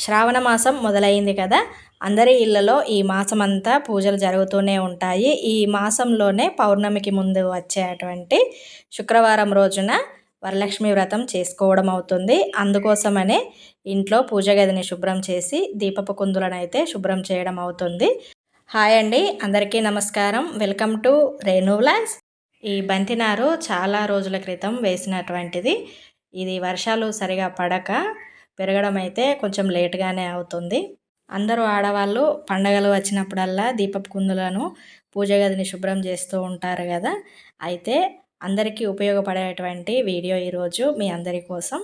శ్రావణ మాసం మొదలైంది కదా. అందరి ఇళ్లలో ఈ మాసం అంతా పూజలు జరుగుతూనే ఉంటాయి. ఈ మాసంలోనే పౌర్ణమికి ముందు వచ్చేటువంటి శుక్రవారం రోజున వరలక్ష్మి వ్రతం చేసుకోవడం అవుతుంది. అందుకోసమనే ఇంట్లో పూజ గదిని శుభ్రం చేసి దీపపు కుందులను అయితే శుభ్రం చేయడం అవుతుంది. హాయ్ అండి, అందరికీ నమస్కారం. Welcome to Renu vlogs. ఈ బంతినారు చాలా రోజుల క్రితం వేసినటువంటిది. ఇది వర్షాలు సరిగా పడక పెరగడం అయితే కొంచెం లేట్గానే అవుతుంది. అందరూ ఆడవాళ్ళు పండగలు వచ్చినప్పుడల్లా దీపపు కుందులను పూజ గదిని శుభ్రం చేస్తూ ఉంటారు కదా. అయితే అందరికీ ఉపయోగపడేటువంటి వీడియో ఈరోజు మీ అందరి కోసం.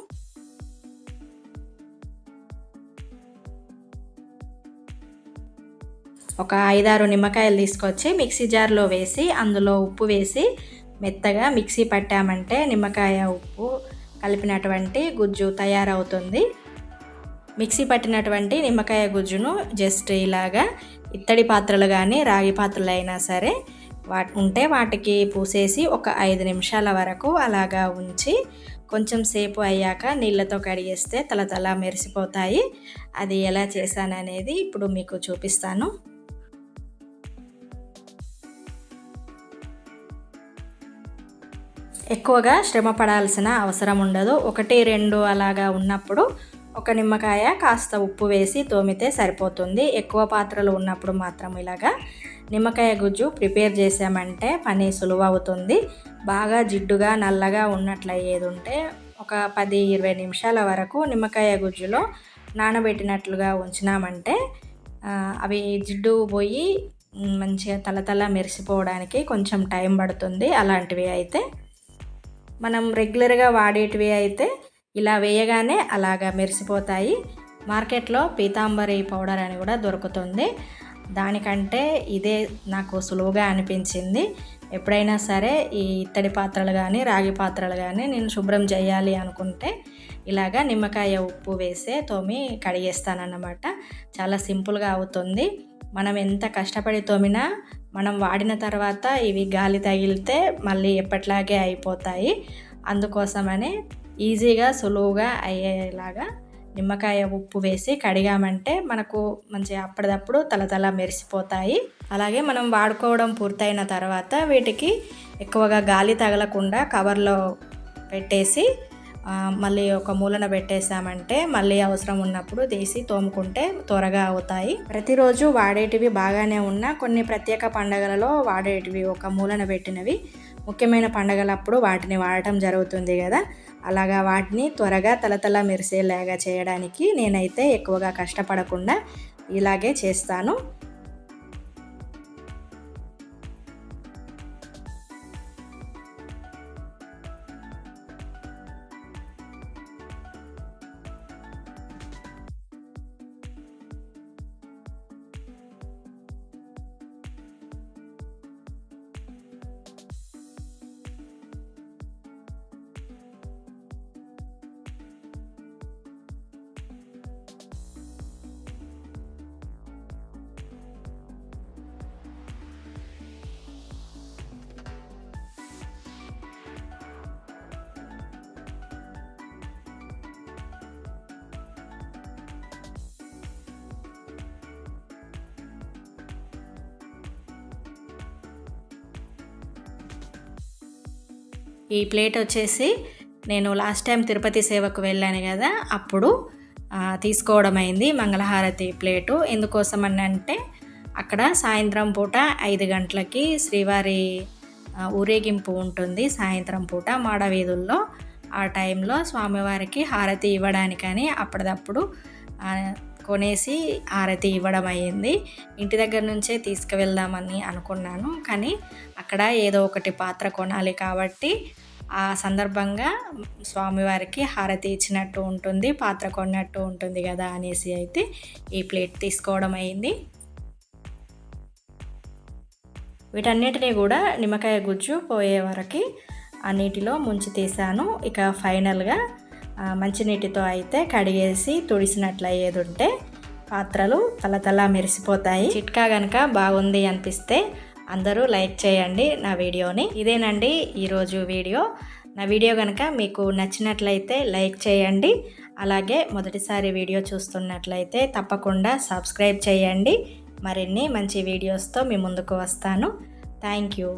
ఒక 5-6 నిమ్మకాయలు తీసుకొచ్చి మిక్సీ జార్లో వేసి అందులో ఉప్పు వేసి మెత్తగా మిక్సీ పట్టామంటే నిమ్మకాయ ఉప్పు కలిపినటువంటి గుజ్జు తయారవుతుంది. మిక్సీ పట్టినటువంటి నిమ్మకాయ గుజ్జును జస్ట్ ఇలాగా ఇత్తడి పాత్రలు కానీ రాగి పాత్రలు అయినా సరే ఉంటే వాటికి పూసేసి ఒక 5 నిమిషాల వరకు అలాగా ఉంచి కొంచెం సేపు అయ్యాక నీళ్ళతో కడిగేస్తే తలతలా మెరిసిపోతాయి. అది ఎలా చేశాననేది ఇప్పుడు మీకు చూపిస్తాను. ఎక్కువగా శ్రమ పడాల్సిన అవసరం ఉండదు. 1-2 అలాగా ఉన్నప్పుడు ఒక నిమ్మకాయ కాస్త ఉప్పు వేసి తోమితే సరిపోతుంది. ఎక్కువ పాత్రలు ఉన్నప్పుడు మాత్రం ఇలాగా నిమ్మకాయ గుజ్జు ప్రిపేర్ చేసామంటే పని సులువు అవుతుంది. బాగా జిడ్డుగా నల్లగా ఉన్నట్లయ్యేది ఉంటే ఒక 10-20 నిమిషాల వరకు నిమ్మకాయ గుజ్జులో నానబెట్టినట్లుగా ఉంచినామంటే అవి జిడ్డు పోయి మంచిగా తలతల మెరిసిపోవడానికి కొంచెం టైం పడుతుంది. అలాంటివి అయితే మనం రెగ్యులర్గా వాడేటివి అయితే ఇలా వేయగానే అలాగా మెరిసిపోతాయి. మార్కెట్లో పీతాంబరి పౌడర్ అని కూడా దొరుకుతుంది. దానికంటే ఇదే నాకు సులువుగా అనిపించింది. ఎప్పుడైనా సరే ఈ ఇత్తడి పాత్రలు కానీ రాగి పాత్రలు కానీ నేను శుభ్రం చేయాలి అనుకుంటే ఇలాగా నిమ్మకాయ ఉప్పు వేసే తోమి కడిగేస్తానన్నమాట. చాలా సింపుల్గా అవుతుంది. మనం ఎంత కష్టపడి తోమినా మనం వాడిన తర్వాత ఇవి గాలి తగిలితే మళ్ళీ ఎప్పట్లాగే అయిపోతాయి. అందుకోసమనే ఈజీగా సులువుగా అయ్యేలాగా నిమ్మకాయ ఉప్పు వేసి కడిగామంటే మనకు మంచిగా అప్పటిదప్పుడు తలతల మెరిసిపోతాయి. అలాగే మనం వాడుకోవడం పూర్తయిన తర్వాత వీటికి ఎక్కువగా గాలి తగలకుండా కవర్లో పెట్టేసి మళ్ళీ ఒక మూలన పెట్టేసామంటే మళ్ళీ అవసరం ఉన్నప్పుడు తీసి తోముకుంటే త్వరగా అవుతాయి. ప్రతిరోజు వాడేటివి బాగానే ఉన్నా కొన్ని ప్రత్యేక పండుగలలో వాడేటివి ఒక మూలన పెట్టినవి ముఖ్యమైన పండుగలప్పుడు వాటిని వాడటం జరుగుతుంది కదా. అలాగా వాటిని త్వరగా తలతల మెరిసేలాగా చేయడానికి నేనైతే ఎక్కువగా కష్టపడకుండా ఇలాగే చేస్తాను. ఈ ప్లేట్ వచ్చేసి నేను లాస్ట్ టైం తిరుపతి సేవకు వెళ్ళాను కదా, అప్పుడు తీసుకోవడం అయింది. మంగళహారతి ప్లేటు ఎందుకోసం అని అంటే అక్కడ సాయంత్రం పూట 5 గంటలకి శ్రీవారి ఊరేగింపు ఉంటుంది. సాయంత్రం పూట మాడవీధుల్లో ఆ టైంలో స్వామివారికి హారతి ఇవ్వడానికని అప్పటిదప్పుడు కొనేసి హారతి ఇవ్వడం అయ్యింది. ఇంటి దగ్గర నుంచే తీసుకువెళ్దామని అనుకున్నాను, కానీ అక్కడ ఏదో ఒకటి పాత్ర కొనాలి కాబట్టి ఆ సందర్భంగా స్వామివారికి హారతి ఇచ్చినట్టు ఉంటుంది, పాత్ర కొన్నట్టు ఉంటుంది కదా అనేసి అయితే ఈ ప్లేట్ తీసుకోవడం అయింది. వీటన్నిటినీ కూడా నిమ్మకాయ గుజ్జు పోయే వరకు ఆ నీటిలో ముంచి తీసాను. ఇక ఫైనల్గా మంచినీటితో అయితే కడిగేసి తుడిసినట్లు అయ్యేది ఉంటే పాత్రలు తలతలా మెరిసిపోతాయి. చిట్కా కనుక బాగుంది అనిపిస్తే అందరూ లైక్ చేయండి నా వీడియోని. ఇదేనండి ఈరోజు వీడియో. నా వీడియో కనుక మీకు నచ్చినట్లయితే లైక్ చేయండి. అలాగే మొదటిసారి వీడియో చూస్తున్నట్లయితే తప్పకుండా సబ్స్క్రైబ్ చేయండి. మరిన్ని మంచి వీడియోస్తో మీ ముందుకు వస్తాను. Thank you.